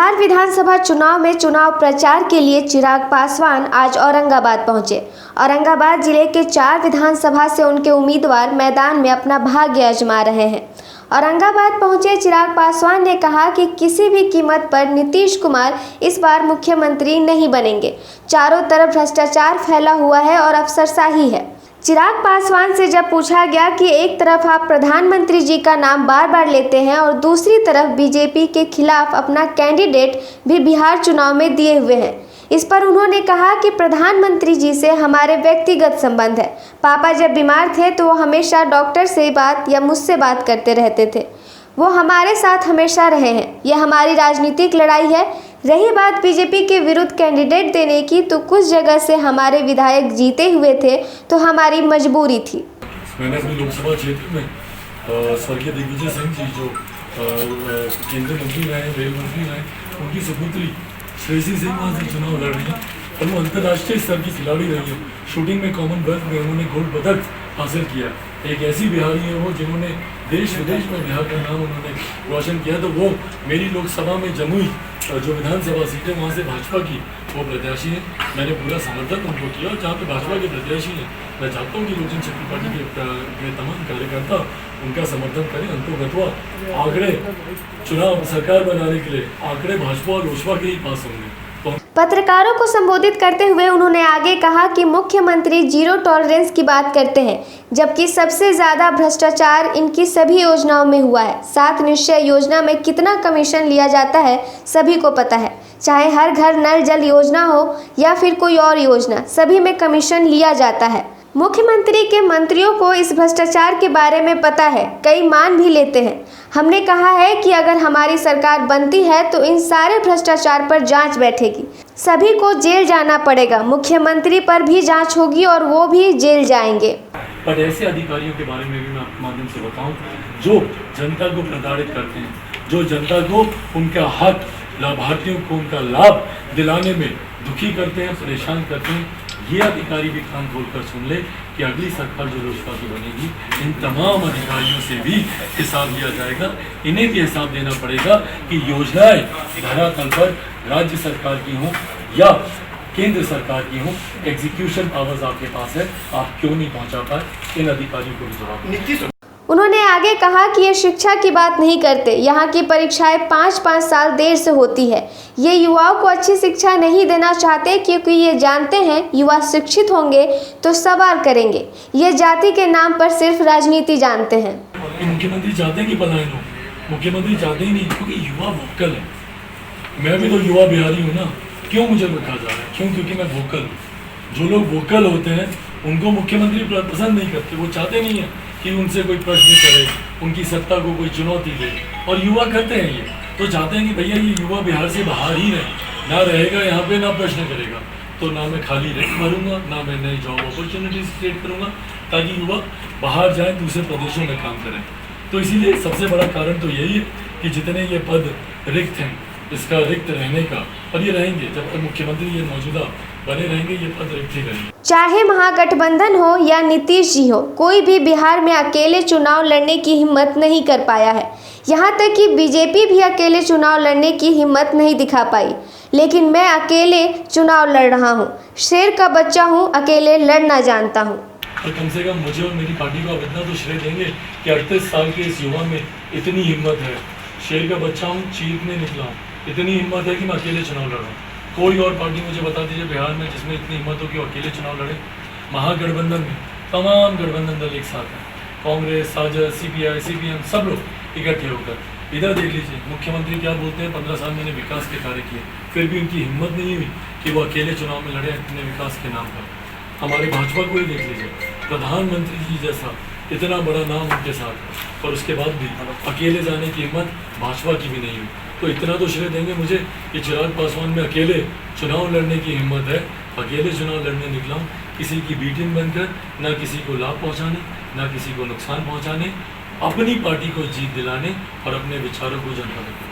बिहार विधानसभा चुनाव में चुनाव प्रचार के लिए चिराग पासवान आज औरंगाबाद पहुंचे। औरंगाबाद जिले के 4 विधानसभा से उनके उम्मीदवार मैदान में अपना भाग्य आजमा रहे हैं। औरंगाबाद पहुंचे चिराग पासवान ने कहा कि किसी भी कीमत पर नीतीश कुमार इस बार मुख्यमंत्री नहीं बनेंगे। चारों तरफ भ्रष्टाचार फैला हुआ है और अफसरशाही है। चिराग पासवान से जब पूछा गया कि एक तरफ आप प्रधानमंत्री जी का नाम बार बार लेते हैं और दूसरी तरफ बीजेपी के खिलाफ अपना कैंडिडेट भी बिहार चुनाव में दिए हुए हैं, इस पर उन्होंने कहा कि प्रधानमंत्री जी से हमारे व्यक्तिगत संबंध है। पापा जब बीमार थे तो वो हमेशा डॉक्टर से बात या मुझसे बात करते रहते थे। वो हमारे साथ हमेशा रहे हैं। यह हमारी राजनीतिक लड़ाई है। रही बात बीजेपी के विरुद्ध कैंडिडेट देने की, तो कुछ जगह से हमारे विधायक जीते हुए थे तो हमारी मजबूरी थी। मैंने अपने लोकसभा क्षेत्र में स्वर्गीय दिग्विजय सिंह जी जो केंद्रीय मंत्री रहे, रेल मंत्री रहे, उनकी सुपुत्री श्रेयसी सिंह वहाँ से चुनाव लड़ रही है और वो अंतर्राष्ट्रीय स्तर की खिलाड़ी रही है। शूटिंग में कॉमनवेल्थ में उन्होंने गोल्ड पदक हासिल किया। एक ऐसी बिहारी है वो जिन्होंने देश विदेश में बिहार का नाम उन्होंने रोशन किया। तो वो मेरी लोकसभा में जमुई जो विधानसभा सीट है वहाँ से भाजपा की वो प्रत्याशी है। मैंने पूरा समर्थन उनको किया और जहाँ पे भाजपा के प्रत्याशी हैं मैं चाहता हूँ कि लोक जनशक्ति पार्टी के तमाम कार्यकर्ता उनका समर्थन करें। अंतोगत्वा आंकड़े चुनाव सरकार बनाने के लिए आंकड़े भाजपा और लोजपा के ही पास होंगे। पत्रकारों को संबोधित करते हुए उन्होंने आगे कहा कि मुख्यमंत्री जीरो टॉलरेंस की बात करते हैं, जबकि सबसे ज्यादा भ्रष्टाचार इनकी सभी योजनाओं में हुआ है। 7 निश्चय योजना में कितना कमीशन लिया जाता है सभी को पता है। चाहे हर घर नल जल योजना हो या फिर कोई और योजना, सभी में कमीशन लिया जाता है। मुख्यमंत्री के मंत्रियों को इस भ्रष्टाचार के बारे में पता है, कई मान भी लेते हैं। हमने कहा है कि अगर हमारी सरकार बनती है तो इन सारे भ्रष्टाचार पर जांच बैठेगी, सभी को जेल जाना पड़ेगा। मुख्यमंत्री पर भी जांच होगी और वो भी जेल जाएंगे। पर ऐसे अधिकारियों के बारे में भी मैं आपके माध्यम से बताऊं जो जनता को प्रताड़ित करते हैं, जो जनता को उनका हक, लाभार्थियों को उनका लाभ दिलाने में दुखी करते हैं, परेशान करते हैं। ये अधिकारी भी कान खोलकर सुन ले कि अगली सरकार जो लोजपा की बनेगी इन तमाम अधिकारियों से भी हिसाब लिया जाएगा। इन्हें भी हिसाब देना पड़ेगा कि योजनाएं धरातल पर राज्य सरकार की हों या केंद्र सरकार की हों, एग्जीक्यूशन पावर्स आपके पास है, आप क्यों नहीं पहुंचा पाए। इन अधिकारियों को भी जवाब। उन्होंने आगे कहा कि ये शिक्षा की बात नहीं करते। यहाँ की परीक्षाएं 5-5 साल देर से होती है। ये युवाओं को अच्छी शिक्षा नहीं देना चाहते क्योंकि ये जानते हैं युवा शिक्षित होंगे तो सवाल करेंगे। ये जाति के नाम पर सिर्फ राजनीति जानते हैं। मुख्यमंत्री चाहते हैं कि पलायन हो, मुख्यमंत्री चाहते ही नहीं क्योंकि युवा वोकल है। मैं भी तो युवा बिहारी हूँ ना, क्यों मुझे रखा जा रहा है? क्यों? क्योंकि मैं वोकल हूँ। जो लोग वोकल होते हैं उनको मुख्यमंत्री पसंद नहीं करते। वो चाहते नहीं है कि उनसे कोई प्रश्न करे, उनकी सत्ता को कोई चुनौती दे। और युवा करते हैं ये तो चाहते हैं कि भैया ये युवा बिहार से बाहर ही रहे, ना रहेगा यहाँ पे, ना प्रश्न करेगा। तो ना मैं खाली रेट मारूंगा, ना मैं नई जॉब अपॉर्चुनिटीज क्रिएट करूंगा ताकि युवा बाहर जाए, दूसरे प्रदेशों में काम करें। तो इसीलिए सबसे बड़ा कारण तो यही है कि जितने ये पद रिक्त हैं, इसका रिक्त रहने का, और ये रहेंगे जब तक मुख्यमंत्री ये मौजूदा बने रहेंगे, ये पद रिक्त ही रहेंगे। चाहे महागठबंधन हो या नीतीश जी हो, कोई भी बिहार में अकेले चुनाव लड़ने की हिम्मत नहीं कर पाया है। यहाँ तक कि बीजेपी भी अकेले चुनाव लड़ने की हिम्मत नहीं दिखा पाई। लेकिन मैं अकेले चुनाव लड़ रहा हूँ। शेर का बच्चा हूँ, अकेले लड़ना जानता हूँ। तो कम से कम मुझे और मेरी पार्टी को आप इतना तो श्रेय देंगे कि 38 साल के इस युवा में इतनी हिम्मत है। शेर का बच्चा हूँ, चीखने निकला हूँ, इतनी हिम्मत है कि मैं अकेले चुनाव लड़ रहा हूँ। कोई और पार्टी मुझे बता दीजिए बिहार में जिसमें इतनी हिम्मत हो कि वो अकेले चुनाव लड़े। महागठबंधन में तमाम गठबंधन दल एक साथ हैं, कांग्रेस, साजद, CPI, CPM, सब लोग इकट्ठे होकर। इधर देख लीजिए मुख्यमंत्री क्या बोलते हैं, 15 साल मैंने विकास के कार्य किए, फिर भी उनकी हिम्मत नहीं हुई कि वो अकेले चुनाव में लड़े अपने विकास के नाम पर। हमारे भाजपा को ही देख लीजिए, प्रधानमंत्री जी जैसा इतना बड़ा नाम उनके साथ, और उसके बाद भी अकेले जाने की हिम्मत भाजपा की भी नहीं हुई। तो इतना तो श्रेय देंगे मुझे कि चिराग पासवान में अकेले चुनाव लड़ने की हिम्मत है। अकेले चुनाव लड़ने निकला हूँ, किसी की बी टीम बनकर, ना किसी को लाभ पहुँचाने, ना किसी को नुकसान पहुँचाने, अपनी पार्टी को जीत दिलाने और अपने विचारों को जनता तक